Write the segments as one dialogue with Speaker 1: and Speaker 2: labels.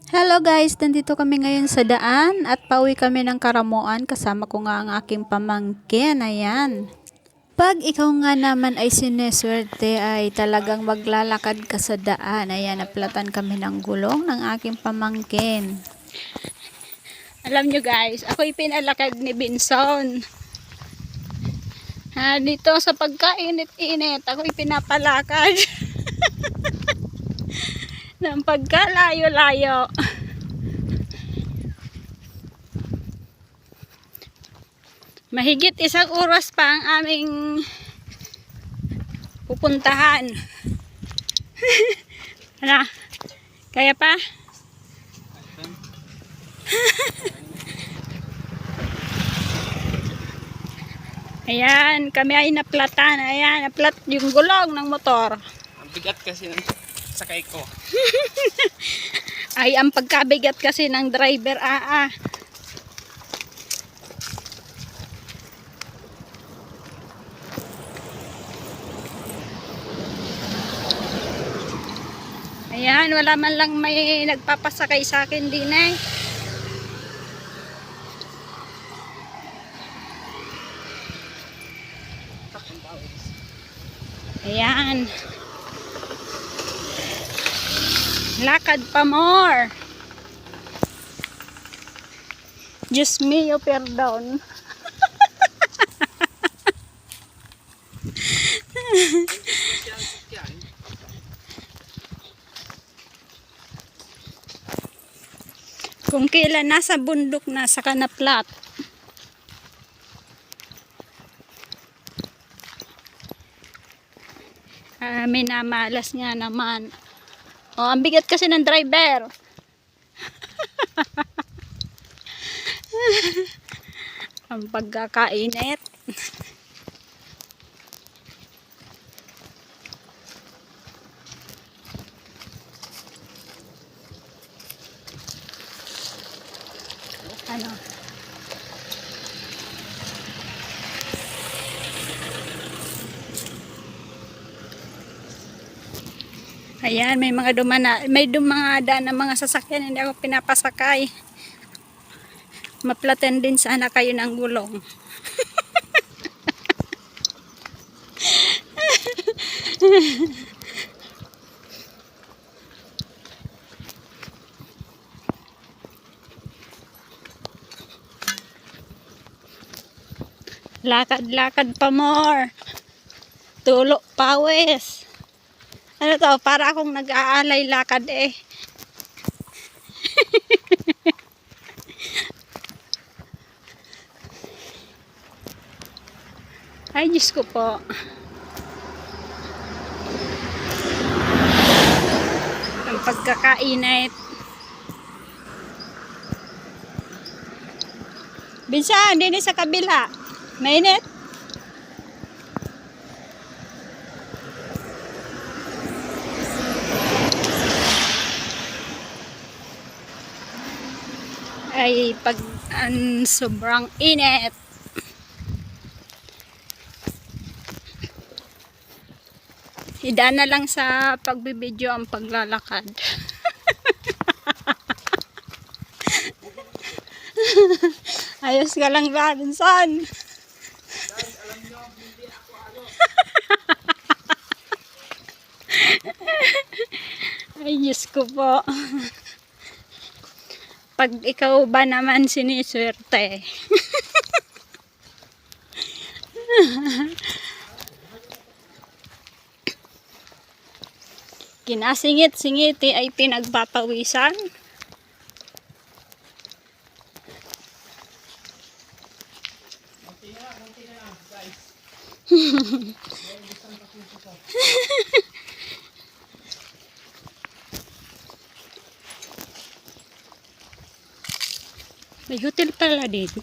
Speaker 1: Hello guys, nandito kami ngayon sa daan at pauwi kami ng Karamuan. Kasama ko nga ang aking pamangkin. Ayan. Pag ikaw nga naman ay sineswerte ay talagang maglalakad ka sa daan. Ayan, naplatan kami ng gulong ng aking pamangkin.
Speaker 2: Alam nyo guys, ako'y pinalakad ni Binson. Dito sa pagkainit-init, ako'y pinapalakad. Ng pagkalayo-layo. Mahigit 1 oras pa ang aming pupuntahan. Ano? Kaya pa? Ayan, kami ay naplatan. Ayan, naplat yung gulong ng motor.
Speaker 3: Ang bigat kasi ng sakay ko.
Speaker 2: Ay, ang pagkabigat kasi ng driver. Ayan, wala man lang may nagpapasakay sa akin din eh. Ayan. Lakad pa more. Diyos mio, perdon. Kung kailan nasa bundok na sa kanaplat. Minamalas nga naman. Oh, ang bigat kasi ng driver. Ang pagkakainit. Ano? Ayan, may mga dumada na mga sasakyan, hindi ako pinapasakay. Maplaten din sana kayo ng gulong. Lakad-lakad pa more. Tulo pawis. Ano to? Para akong nag-aalay lakad eh. Ay, Diyos ko po. Ang pagkakainit. Binsan, din sa kabila. Mainit? Ay, pag sobrang init. Ida na lang sa pagbibideo ang paglalakad. Ayos ka lang ba, Binsan? Ay, Diyos ko po. Pag ikaw ba naman siniswerte. Kinasingit-singiti ay pinagpapawisan. May hotel pala dito.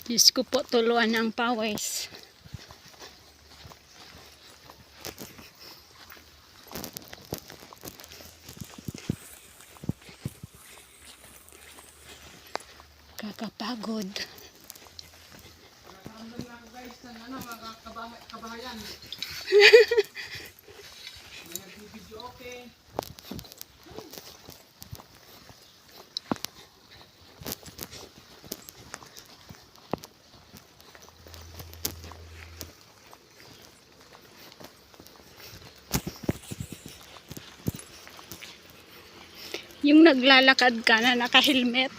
Speaker 2: Diyos ko po, tuluan ng pawis. Kakapagod.
Speaker 3: Guys, ano, mga kabahayan. May nagbibideo, okay.
Speaker 2: Yung naglalakad ka na naka-helmet.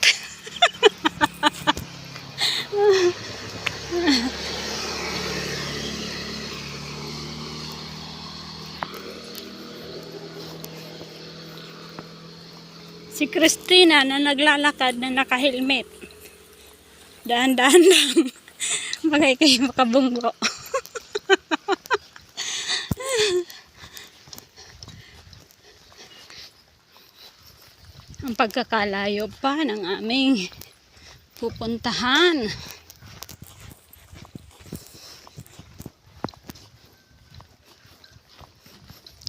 Speaker 2: Si Christina na naglalakad na naka-helmet. Daan-daan lang. Bagay kayo makabunggo. Ang pagkakalayo pa ng aming pupuntahan.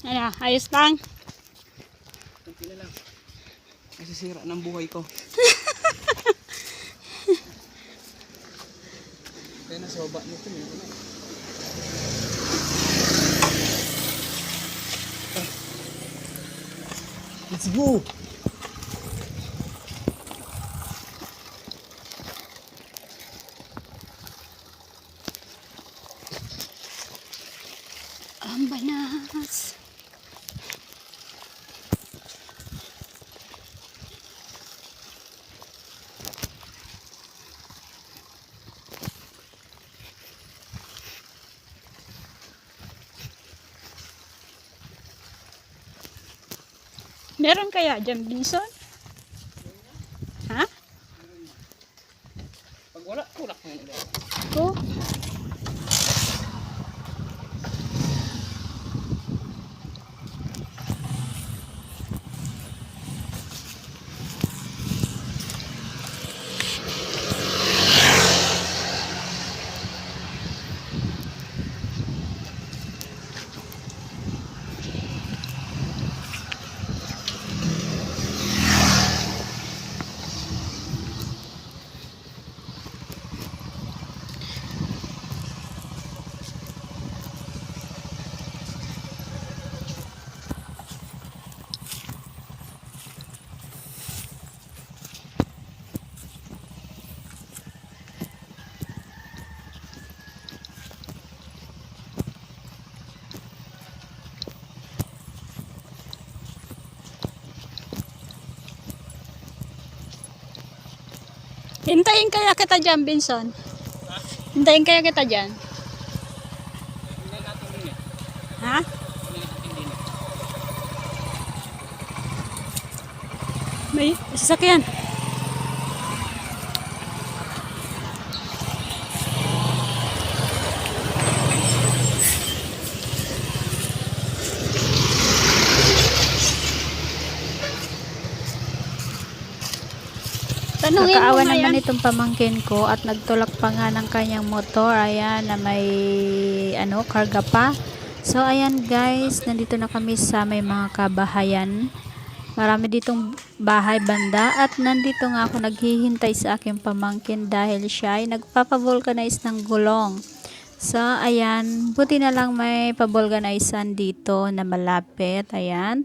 Speaker 2: Ano, ayos lang?
Speaker 3: Kunti na lang. Nasisira ng buhay ko. Kaya nasa baba nito. Let's go!
Speaker 2: Ang banas. Meron kaya dyan, Bison? Ha?
Speaker 3: Pag wala, kulak na yun ulit.
Speaker 2: Oh. Hintayin kaya kita dyan, Binson. Hintayin kaya kita dyan.
Speaker 3: Hindi natin din eh.
Speaker 2: Ha?
Speaker 3: Hindi natin din eh.
Speaker 2: May sasakyan. Tanungin mo
Speaker 1: Nakaawa
Speaker 2: nga
Speaker 1: naman
Speaker 2: yan.
Speaker 1: itong pamangkin ko at nagtulak pa nga ng kanyang motor. Ayan, na may karga pa. So, ayan guys, nandito na kami sa may mga kabahayan. Marami ditong bahay banda at nandito nga ako naghihintay sa aking pamangkin dahil siya ay nagpapavulcanize ng gulong. So, ayan, buti na lang may pavulcanizan dito na malapit. Ayan.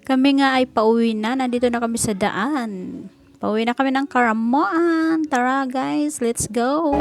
Speaker 1: Kami nga ay pauwi na. Nandito na kami sa daan. Pauwi na kami ng Karamoan. Tara guys, let's go!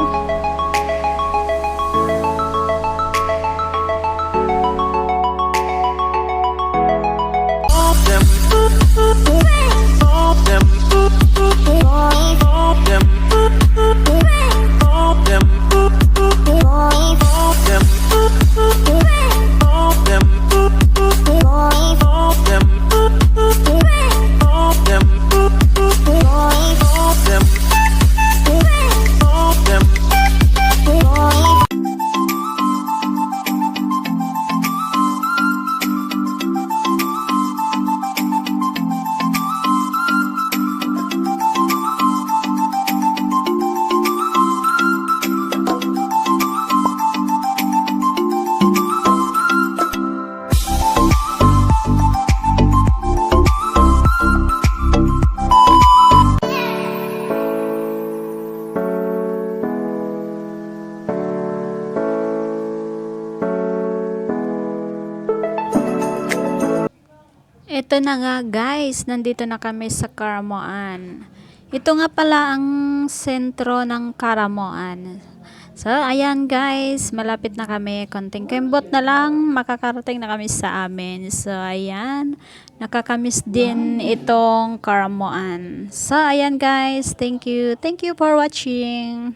Speaker 1: Ito na nga guys, nandito na kami sa Karamoan. Ito nga pala ang sentro ng Karamoan. So, ayan guys, malapit na kami. Konting kembot na lang, makakarating na kami sa amin. So, ayan, nakakamiss din itong Karamoan. So, ayan guys, thank you. Thank you for watching.